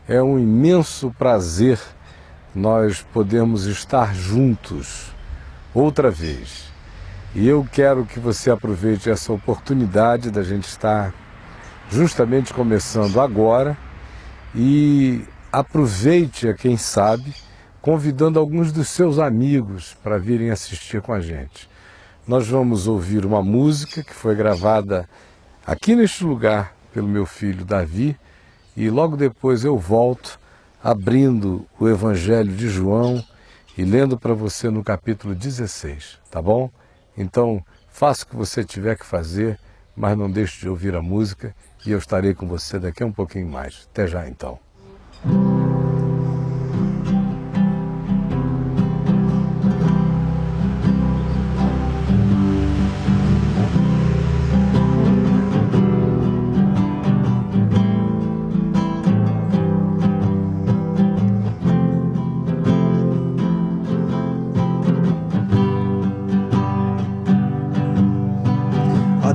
É um imenso prazer nós podermos estar juntos outra vez. E eu quero que você aproveite essa oportunidade da gente estar justamente começando agora e aproveite, quem sabe, convidando alguns dos seus amigos para virem assistir com a gente. Nós vamos ouvir uma música que foi gravada aqui neste lugar pelo meu filho Davi e logo depois eu volto abrindo o Evangelho de João e lendo para você no capítulo 16, tá bom? Então, faça o que você tiver que fazer, mas não deixe de ouvir a música e eu estarei com você daqui a um pouquinho mais. Até já, então.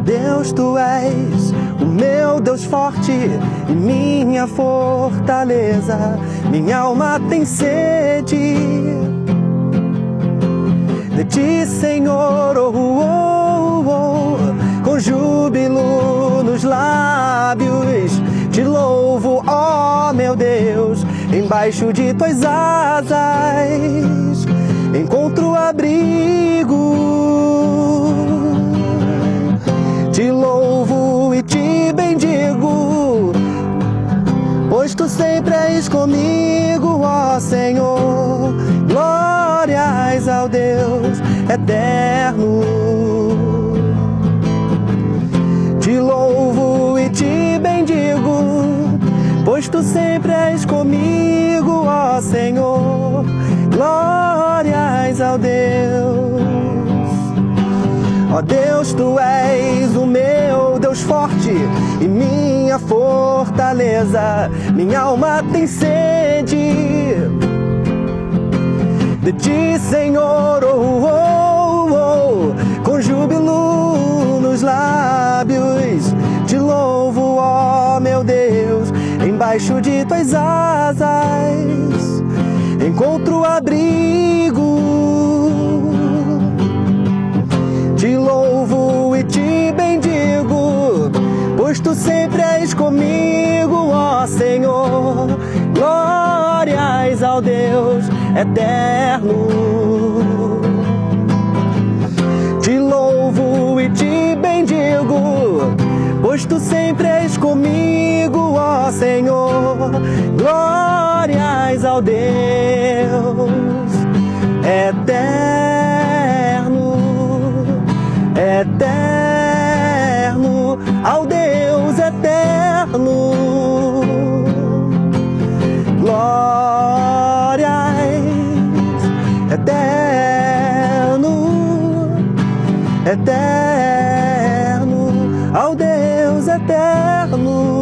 Deus, Tu és o meu Deus forte e minha fortaleza. Minha alma tem sede de Ti, Senhor, com júbilo nos lábios. Te louvo, ó meu Deus, embaixo de Tuas asas encontro abrigo. Te louvo e te bendigo, pois Tu sempre és comigo, ó Senhor. Glórias ao Deus eterno. Te louvo e te bendigo, pois Tu sempre és comigo, ó Senhor. Glórias ao Deus. Ó Deus, Tu és o meu Deus forte e minha fortaleza. Minha alma tem sede de Ti, Senhor, com júbilo nos lábios. Te louvo, ó meu Deus, embaixo de Tuas asas encontro abrigo. Te louvo e te bendigo, pois Tu sempre és comigo, ó Senhor. Glórias ao Deus eterno. Te louvo e te bendigo, pois Tu sempre és comigo, ó Senhor. Glórias ao Deus eterno. Eterno, ao Deus eterno. Glórias, eterno, eterno, ao Deus eterno.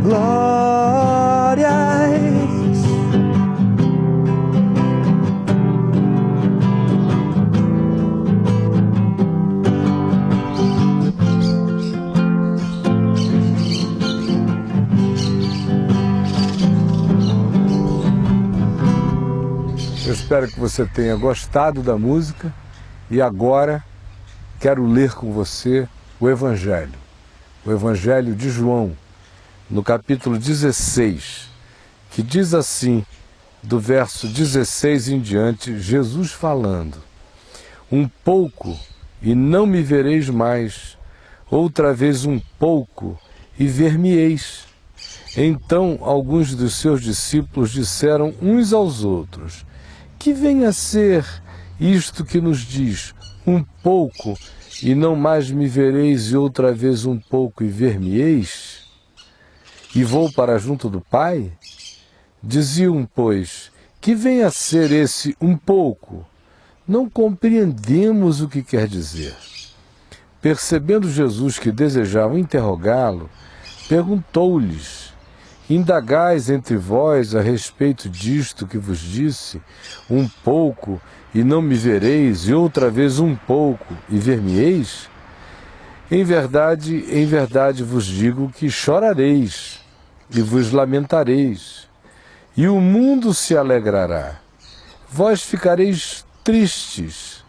Glórias. Eu espero que você tenha gostado da música e agora quero ler com você o Evangelho de João, no capítulo 16, que diz assim, do verso 16 em diante, Jesus falando: um pouco e não me vereis mais, outra vez um pouco e ver-me-eis. Então alguns dos seus discípulos disseram uns aos outros: que vem a ser isto que nos diz, um pouco e não mais me vereis, e outra vez um pouco e ver-me-eis? E vou para junto do Pai? Diziam, pois, que vem a ser esse um pouco? Não compreendemos o que quer dizer. Percebendo Jesus que desejavam interrogá-lo, perguntou-lhes: indagais entre vós a respeito disto que vos disse, um pouco e não me vereis, e outra vez um pouco e ver-me-eis? Em verdade vos digo que chorareis, e vos lamentareis, e o mundo se alegrará. Vós ficareis tristes,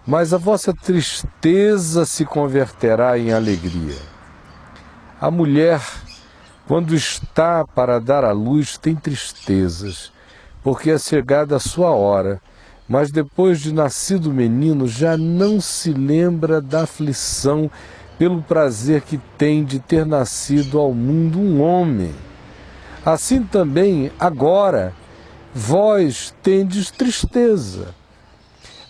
mas a vossa tristeza se converterá em alegria. A mulher, quando está para dar à luz, tem tristezas, porque é chegada a sua hora, mas depois de nascido o menino, já não se lembra da aflição pelo prazer que tem de ter nascido ao mundo um homem. Assim também, agora, vós tendes tristeza,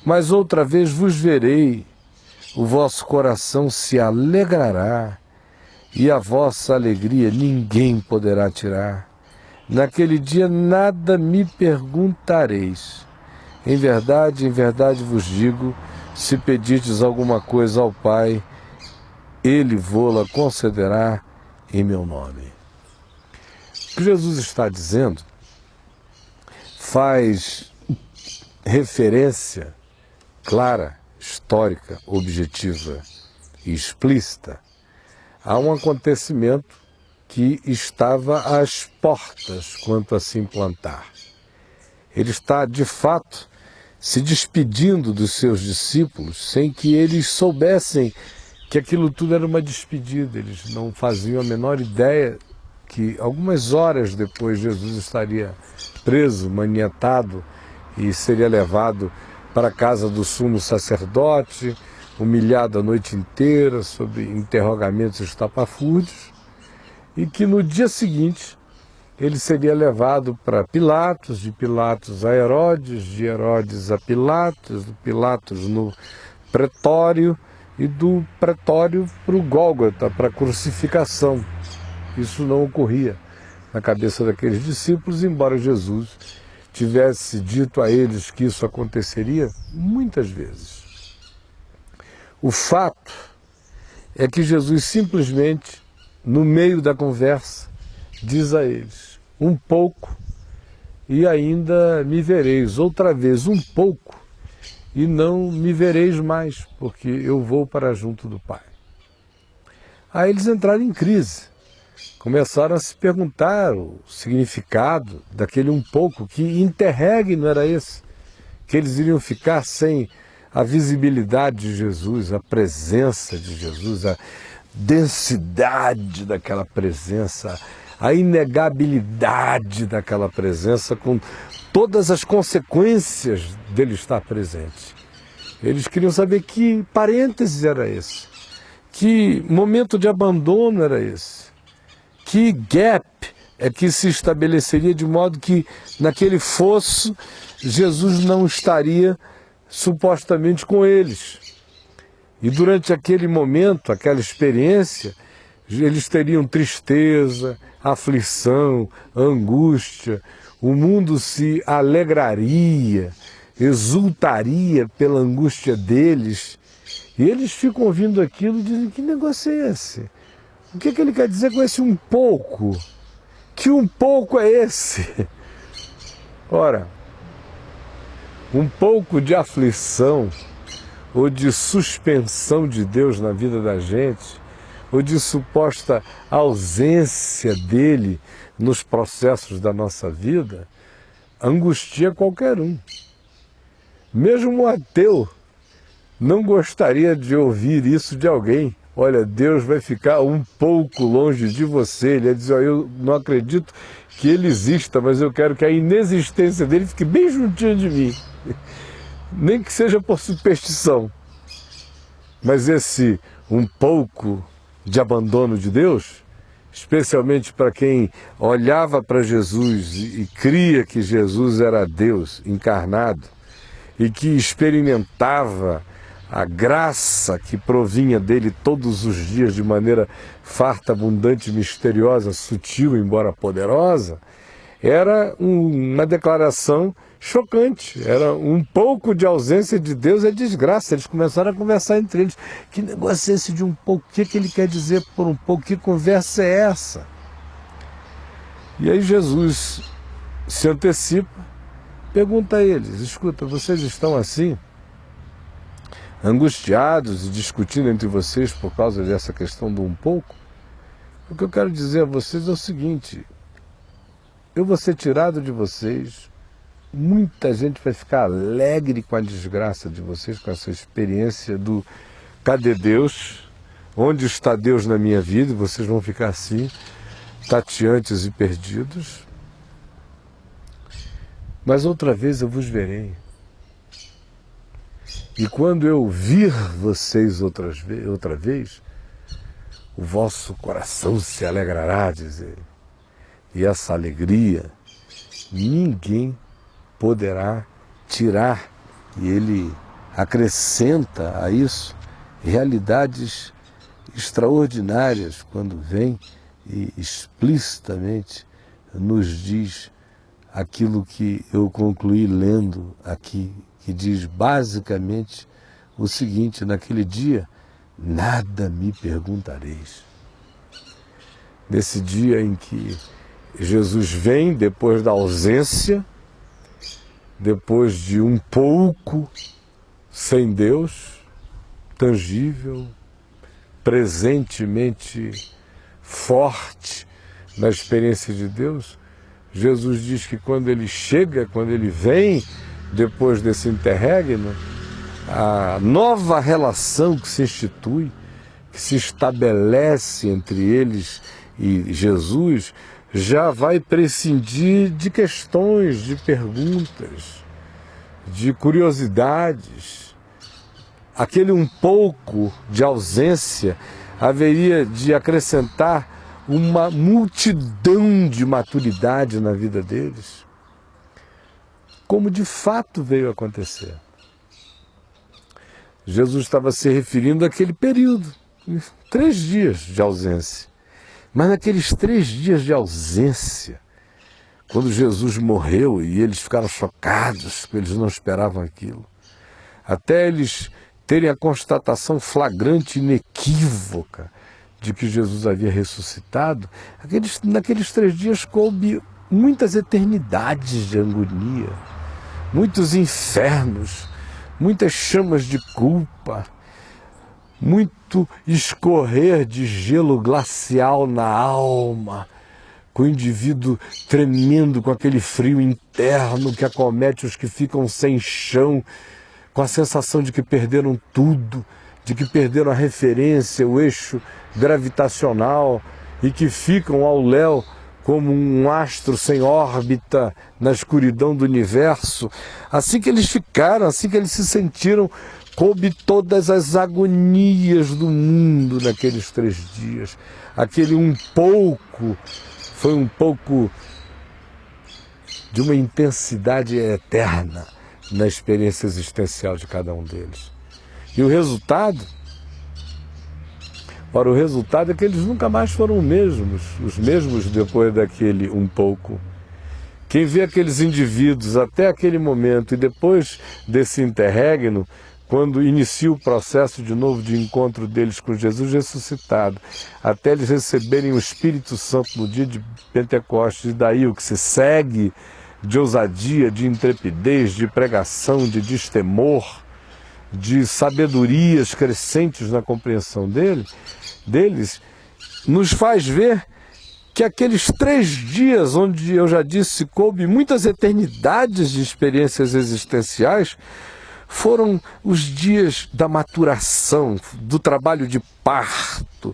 mas outra vez vos verei, o vosso coração se alegrará, e a vossa alegria ninguém poderá tirar. Naquele dia nada me perguntareis. Em verdade vos digo, se pedirdes alguma coisa ao Pai, Ele vô-la concederá em meu nome. O que Jesus está dizendo faz referência clara, histórica, objetiva e explícita a um acontecimento que estava às portas quanto a se implantar. Ele está, de fato, se despedindo dos seus discípulos sem que eles soubessem que aquilo tudo era uma despedida. Eles não faziam a menor ideia que algumas horas depois Jesus estaria preso, maniatado e seria levado para a casa do sumo sacerdote, humilhado a noite inteira, sob interrogamentos estapafúrdios, e que no dia seguinte ele seria levado para Pilatos, de Pilatos a Herodes, de Herodes a Pilatos, do Pilatos no pretório e do pretório para o Gólgota, para a crucificação. Isso não ocorria na cabeça daqueles discípulos, embora Jesus tivesse dito a eles que isso aconteceria muitas vezes. O fato é que Jesus simplesmente, no meio da conversa, diz a eles: um pouco e ainda me vereis, outra vez um pouco e não me vereis mais, porque eu vou para junto do Pai. Aí eles entraram em crise, começaram a se perguntar o significado daquele um pouco, que interregno era esse, que eles iriam ficar sem a visibilidade de Jesus, a presença de Jesus, a densidade daquela presença, a inegabilidade daquela presença, com todas as consequências dele estar presente. Eles queriam saber que parênteses era esse, que momento de abandono era esse, que gap é que se estabeleceria de modo que naquele fosso Jesus não estaria supostamente com eles. E durante aquele momento, aquela experiência, eles teriam tristeza, aflição, angústia, o mundo se alegraria, exultaria pela angústia deles, e eles ficam ouvindo aquilo e dizem: que negócio é esse? O que ele quer dizer com esse um pouco? Que um pouco é esse? Ora, um pouco de aflição ou de suspensão de Deus na vida da gente, ou de suposta ausência dele nos processos da nossa vida, angustia qualquer um. Mesmo um ateu não gostaria de ouvir isso de alguém. Olha, Deus vai ficar um pouco longe de você. Ele ia dizer: eu não acredito que ele exista, mas eu quero que a inexistência dele fique bem juntinho de mim. Nem que seja por superstição. Mas esse um pouco de abandono de Deus, especialmente para quem olhava para Jesus e cria que Jesus era Deus encarnado e que experimentava a graça que provinha dele todos os dias de maneira farta, abundante, misteriosa, sutil, embora poderosa, era uma declaração chocante. Era um pouco de ausência de Deus é desgraça. Eles começaram a conversar entre eles: que negócio é esse de um pouco? O que ele quer dizer por um pouco? Que conversa é essa? E aí Jesus se antecipa, pergunta a eles: escuta, vocês estão assim, angustiados e discutindo entre vocês por causa dessa questão do um pouco? O que eu quero dizer a vocês é o seguinte: eu vou ser tirado de vocês. Muita gente vai ficar alegre com a desgraça de vocês, com essa experiência do cadê Deus? Onde está Deus na minha vida? E vocês vão ficar assim, tateantes e perdidos. Mas outra vez eu vos verei. E quando eu vir vocês outra vez, o vosso coração se alegrará, diz ele. E essa alegria ninguém poderá tirar. E ele acrescenta a isso realidades extraordinárias quando vem e explicitamente nos diz aquilo que eu concluí lendo aqui, que diz basicamente o seguinte: naquele dia nada me perguntareis. Nesse dia em que Jesus vem depois da ausência, depois de um pouco sem Deus, tangível, presentemente forte na experiência de Deus, Jesus diz que quando ele chega, quando ele vem, depois desse interregno, a nova relação que se institui, que se estabelece entre eles e Jesus, já vai prescindir de questões, de perguntas, de curiosidades. Aquele um pouco de ausência haveria de acrescentar uma multidão de maturidade na vida deles, como de fato veio acontecer. Jesus estava se referindo àquele período, 3 dias de ausência. Mas naqueles 3 dias de ausência, quando Jesus morreu e eles ficaram chocados, porque eles não esperavam aquilo, até eles terem a constatação flagrante e inequívoca de que Jesus havia ressuscitado, naqueles 3 dias coube muitas eternidades de agonia, muitos infernos, muitas chamas de culpa, muito escorrer de gelo glacial na alma, com o indivíduo tremendo com aquele frio interno que acomete os que ficam sem chão, com a sensação de que perderam tudo, de que perderam a referência, o eixo gravitacional e que ficam ao léu como um astro sem órbita na escuridão do universo. Assim que eles ficaram, assim que eles se sentiram, coube todas as agonias do mundo naqueles 3 dias. Aquele um pouco, foi um pouco de uma intensidade eterna na experiência existencial de cada um deles. E o resultado? Ora, o resultado é que eles nunca mais foram os mesmos depois daquele um pouco. Quem vê aqueles indivíduos até aquele momento e depois desse interregno, quando inicia o processo de novo de encontro deles com Jesus ressuscitado, até eles receberem o Espírito Santo no dia de Pentecostes, e daí o que se segue de ousadia, de intrepidez, de pregação, de destemor, de sabedorias crescentes na compreensão deles, nos faz ver que aqueles 3 dias, onde eu já disse, coube muitas eternidades de experiências existenciais, foram os dias da maturação, do trabalho de parto,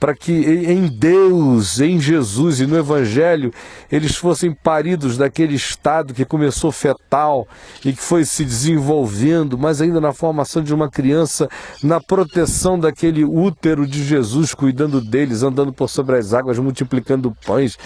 para que em Deus, em Jesus e no Evangelho, eles fossem paridos daquele estado que começou fetal e que foi se desenvolvendo, mas ainda na formação de uma criança, na proteção daquele útero de Jesus, cuidando deles, andando por sobre as águas, multiplicando pães,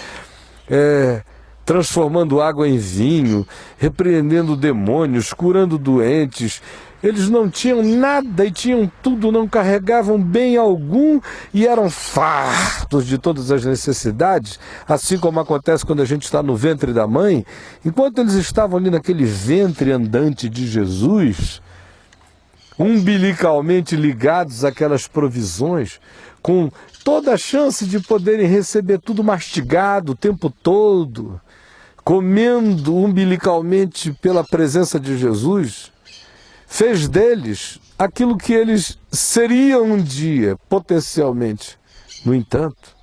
transformando água em vinho, repreendendo demônios, curando doentes. Eles não tinham nada e tinham tudo, não carregavam bem algum e eram fartos de todas as necessidades, assim como acontece quando a gente está no ventre da mãe. Enquanto eles estavam ali naquele ventre andante de Jesus, umbilicalmente ligados àquelas provisões, com toda a chance de poderem receber tudo mastigado o tempo todo, comendo umbilicalmente pela presença de Jesus, fez deles aquilo que eles seriam um dia, potencialmente. No entanto,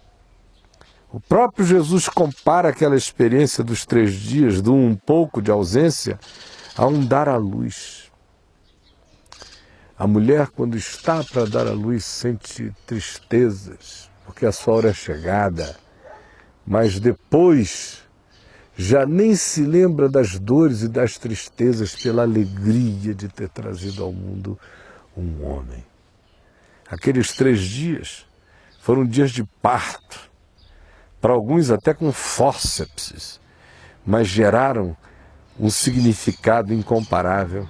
O próprio Jesus compara aquela experiência dos 3 dias, do um pouco de ausência, a um dar à luz. A mulher, quando está para dar à luz, sente tristezas, porque a sua hora é chegada, mas depois já nem se lembra das dores e das tristezas pela alegria de ter trazido ao mundo um homem. Aqueles 3 dias foram dias de parto, para alguns até com fórceps, mas geraram um significado incomparável.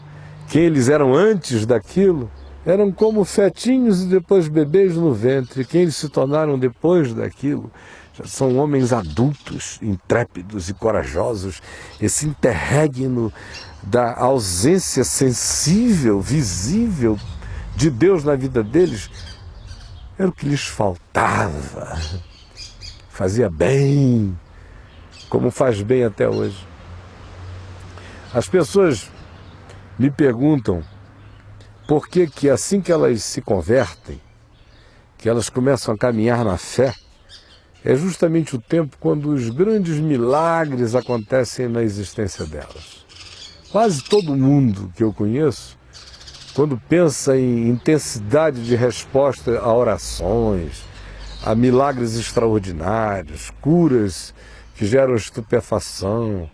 Quem eles eram antes daquilo eram como fetinhos e depois bebês no ventre. Quem eles se tornaram depois daquilo já são homens adultos, intrépidos e corajosos. Esse interregno da ausência sensível, visível de Deus na vida deles era o que lhes faltava. Fazia bem, como faz bem até hoje. As pessoas me perguntam por que assim que elas se convertem, que elas começam a caminhar na fé, é justamente o tempo quando os grandes milagres acontecem na existência delas. Quase todo mundo que eu conheço, quando pensa em intensidade de resposta a orações, a milagres extraordinários, curas que geram estupefação,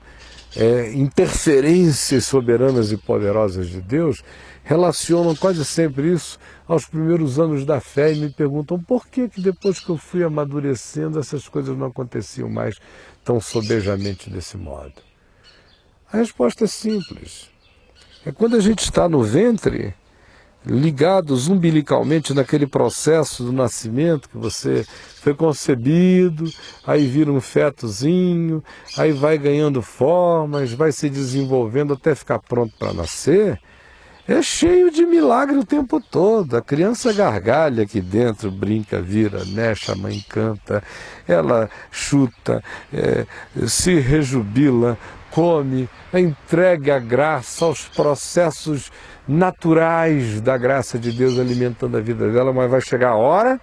interferências soberanas e poderosas de Deus, relacionam quase sempre isso aos primeiros anos da fé e me perguntam por que depois que eu fui amadurecendo essas coisas não aconteciam mais tão sobejamente desse modo. A resposta é simples. É quando a gente está no ventre, ligados umbilicalmente naquele processo do nascimento, que você foi concebido, aí vira um fetozinho, aí vai ganhando formas, vai se desenvolvendo até ficar pronto para nascer, é cheio de milagre o tempo todo. A criança gargalha aqui dentro, brinca, vira, mexe, a mãe canta, ela chuta, se rejubila, come, entregue a graça aos processos naturais da graça de Deus alimentando a vida dela, mas vai chegar a hora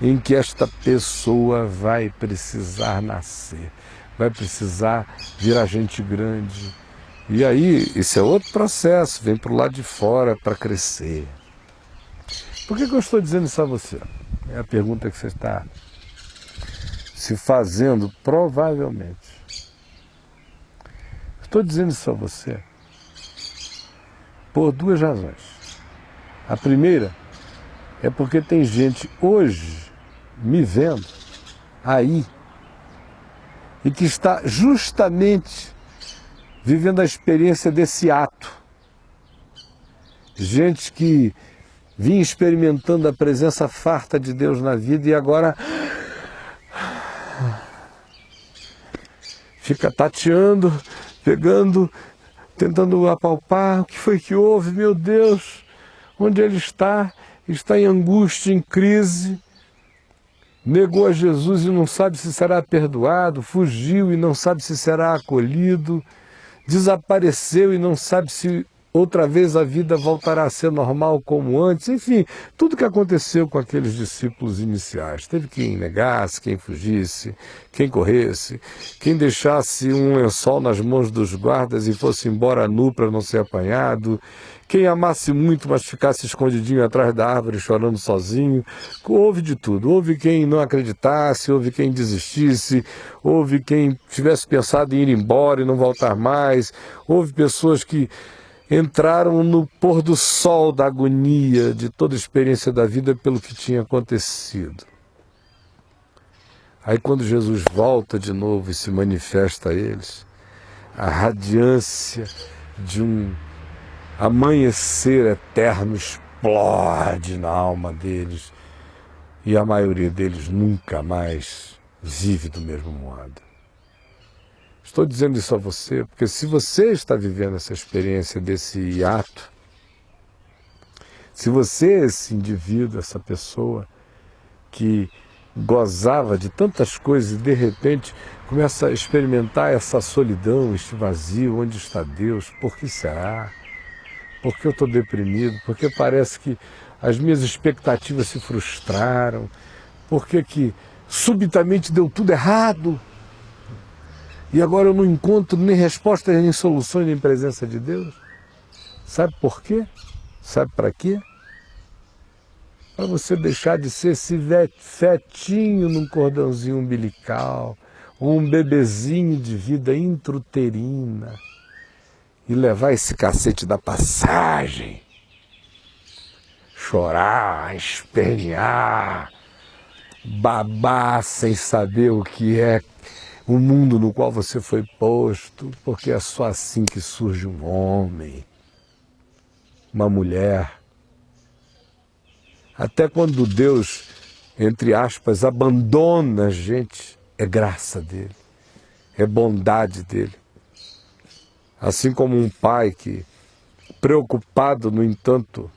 em que esta pessoa vai precisar nascer, vai precisar virar gente grande. E aí, esse é outro processo, vem para o lado de fora para crescer. Por que eu estou dizendo isso a você? É a pergunta que você está se fazendo, provavelmente. Estou dizendo isso a você por 2 razões. A primeira é porque tem gente hoje me vendo aí e que está justamente vivendo a experiência desse ato. Gente que vinha experimentando a presença farta de Deus na vida e agora fica tateando, pegando, tentando apalpar o que foi que houve, meu Deus, onde ele está em angústia, em crise, negou a Jesus e não sabe se será perdoado, fugiu e não sabe se será acolhido, desapareceu e não sabe se outra vez a vida voltará a ser normal como antes. Enfim, tudo que aconteceu com aqueles discípulos iniciais. Teve quem negasse, quem fugisse, quem corresse, quem deixasse um lençol nas mãos dos guardas e fosse embora nu para não ser apanhado, quem amasse muito, mas ficasse escondidinho atrás da árvore chorando sozinho. Houve de tudo. Houve quem não acreditasse, houve quem desistisse, houve quem tivesse pensado em ir embora e não voltar mais. Houve pessoas que entraram no pôr do sol da agonia de toda a experiência da vida pelo que tinha acontecido. Aí quando Jesus volta de novo e se manifesta a eles, a radiância de um amanhecer eterno explode na alma deles e a maioria deles nunca mais vive do mesmo modo. Estou dizendo isso a você porque se você está vivendo essa experiência desse ato, se você, esse indivíduo, essa pessoa que gozava de tantas coisas e de repente começa a experimentar essa solidão, este vazio, onde está Deus? Por que será? Por que eu estou deprimido? Por que parece que as minhas expectativas se frustraram? Por que subitamente deu tudo errado. E agora eu não encontro nem respostas, nem soluções, nem presença de Deus. Sabe por quê? Sabe para quê? Para você deixar de ser esse fetinho num cordãozinho umbilical, ou um bebezinho de vida intrauterina, e levar esse cacete da passagem, chorar, espernear, babar sem saber o que é o mundo no qual você foi posto, porque é só assim que surge um homem, uma mulher. Até quando Deus, entre aspas, abandona a gente, é graça dele, é bondade dele. Assim como um pai que, preocupado, no entanto,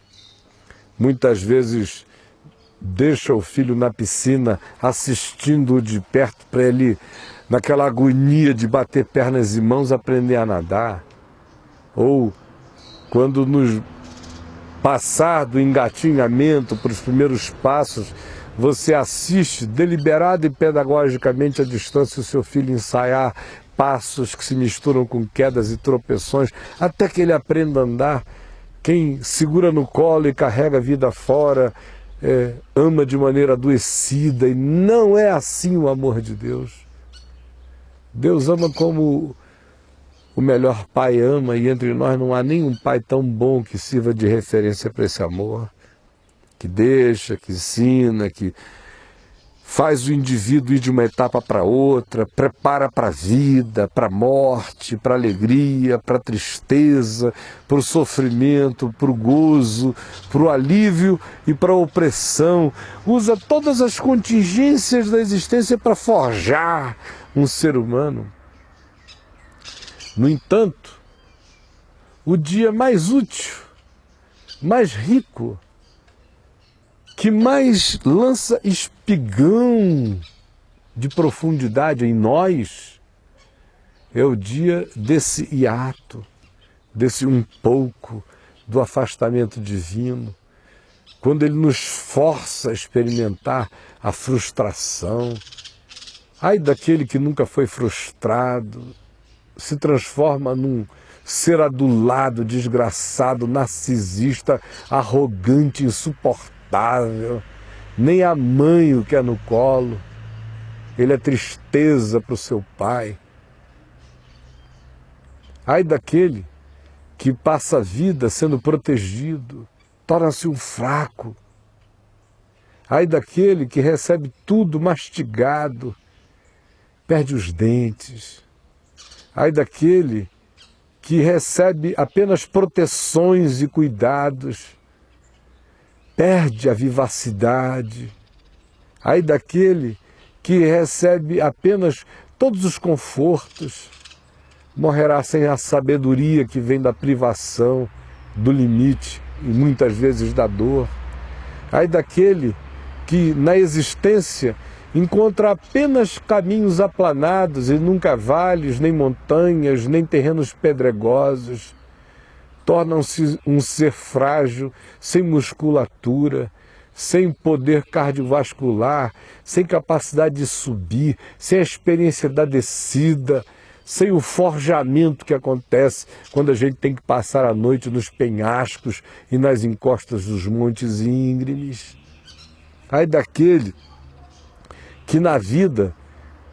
muitas vezes deixa o filho na piscina, assistindo-o de perto para ele, naquela agonia de bater pernas e mãos, aprender a nadar. Ou quando nos passar do engatinhamento para os primeiros passos, você assiste deliberado e pedagogicamente à distância o seu filho ensaiar passos que se misturam com quedas e tropeções, até que ele aprenda a andar. Quem segura no colo e carrega a vida fora, ama de maneira adoecida, e não é assim o amor de Deus. Deus ama como o melhor pai ama, e entre nós não há nenhum pai tão bom que sirva de referência para esse amor, que deixa, que ensina, que faz o indivíduo ir de uma etapa para outra, prepara para a vida, para a morte, para a alegria, para a tristeza, para o sofrimento, para o gozo, para o alívio e para a opressão. Usa todas as contingências da existência para forjar um ser humano. No entanto, o dia mais útil, mais rico, que mais lança espigão de profundidade em nós, é o dia desse hiato, desse um pouco do afastamento divino, quando ele nos força a experimentar a frustração. Ai daquele que nunca foi frustrado, se transforma num ser adulado, desgraçado, narcisista, arrogante, insuportável. Nem a mãe o quer no colo. Ele é tristeza para o seu pai. Ai daquele que passa a vida sendo protegido, torna-se um fraco. Ai daquele que recebe tudo mastigado, perde os dentes. Ai daquele que recebe apenas proteções e cuidados, perde a vivacidade. Ai daquele que recebe apenas todos os confortos, morrerá sem a sabedoria que vem da privação, do limite e muitas vezes da dor. Ai daquele que na existência encontra apenas caminhos aplanados e nunca vales, nem montanhas, nem terrenos pedregosos. Tornam-se um ser frágil, sem musculatura, sem poder cardiovascular, sem capacidade de subir, sem a experiência da descida, sem o forjamento que acontece quando a gente tem que passar a noite nos penhascos e nas encostas dos montes íngremes. Ai daquele que na vida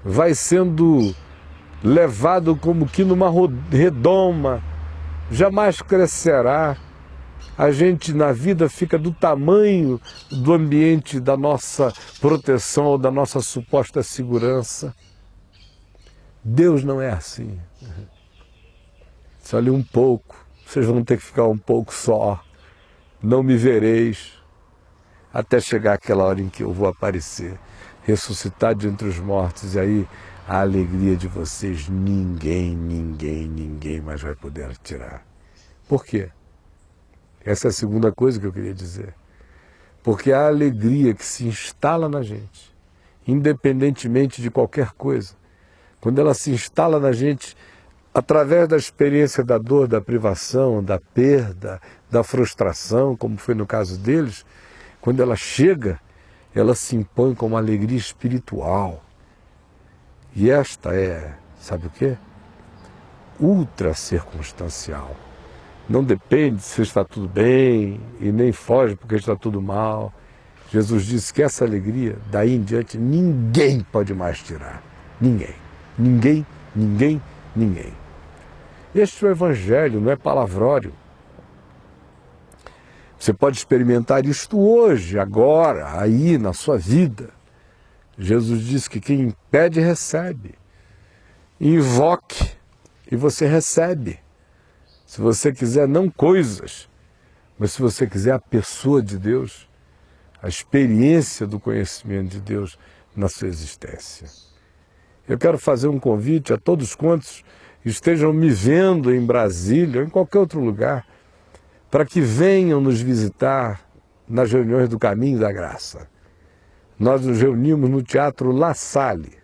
vai sendo levado como que numa redoma, jamais crescerá. A gente na vida fica do tamanho do ambiente da nossa proteção ou da nossa suposta segurança. Deus não é assim. Só ali um pouco, vocês vão ter que ficar um pouco só. Não me vereis até chegar aquela hora em que eu vou aparecer, ressuscitar de entre os mortos, e aí a alegria de vocês ninguém mais vai poder tirar. Por quê? Essa é a segunda coisa que eu queria dizer. Porque a alegria que se instala na gente, independentemente de qualquer coisa, quando ela se instala na gente através da experiência da dor, da privação, da perda, da frustração, como foi no caso deles, quando ela chega, ela se impõe como alegria espiritual. E esta é, sabe o quê? Ultra circunstancial. Não depende se está tudo bem e nem foge porque está tudo mal. Jesus disse que essa alegria, daí em diante, ninguém pode mais tirar. Ninguém. Ninguém, ninguém, ninguém. Este é o Evangelho, não é palavrório. Você pode experimentar isto hoje, agora, aí, na sua vida. Jesus disse que quem pede, recebe. Invoque e você recebe. Se você quiser, não coisas, mas se você quiser a pessoa de Deus, a experiência do conhecimento de Deus na sua existência. Eu quero fazer um convite a todos quantos estejam me vendo em Brasília ou em qualquer outro lugar, para que venham nos visitar nas reuniões do Caminho da Graça. Nós nos reunimos no Teatro La Salle,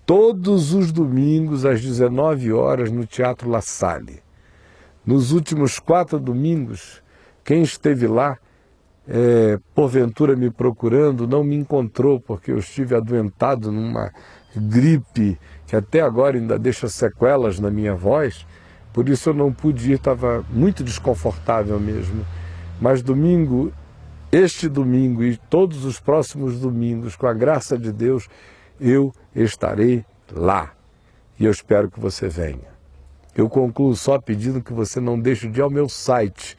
todos os domingos às 19 horas no Teatro La Salle. Nos últimos 4 domingos, quem esteve lá, porventura me procurando, não me encontrou, porque eu estive adoentado numa gripe que até agora ainda deixa sequelas na minha voz, por isso eu não pude ir, estava muito desconfortável mesmo. Mas este domingo e todos os próximos domingos, com a graça de Deus, eu estarei lá. E eu espero que você venha. Eu concluo só pedindo que você não deixe de ir ao meu site,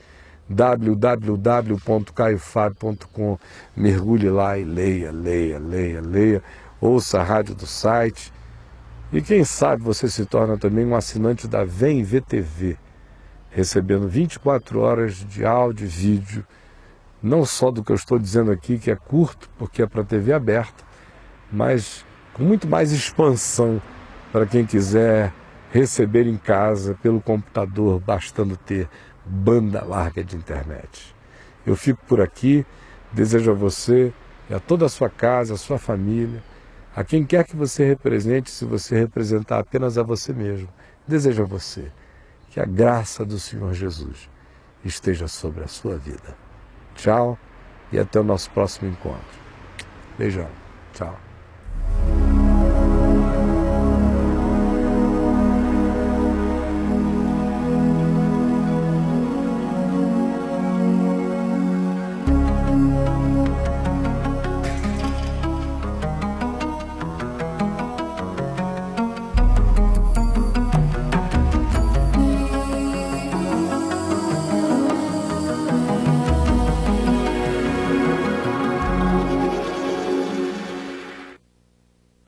www.caiofabio.com. Mergulhe lá e leia. Ouça a rádio do site. E quem sabe você se torna também um assinante da Vem VTV, recebendo 24 horas de áudio e vídeo, não só do que eu estou dizendo aqui, que é curto, porque é para TV aberta, mas com muito mais expansão para quem quiser receber em casa, pelo computador, bastando ter banda larga de internet. Eu fico por aqui, desejo a você e a toda a sua casa, a sua família, a quem quer que você represente, se você representar apenas a você mesmo, desejo a você que a graça do Senhor Jesus esteja sobre a sua vida. Tchau e até o nosso próximo encontro. Beijão. Tchau.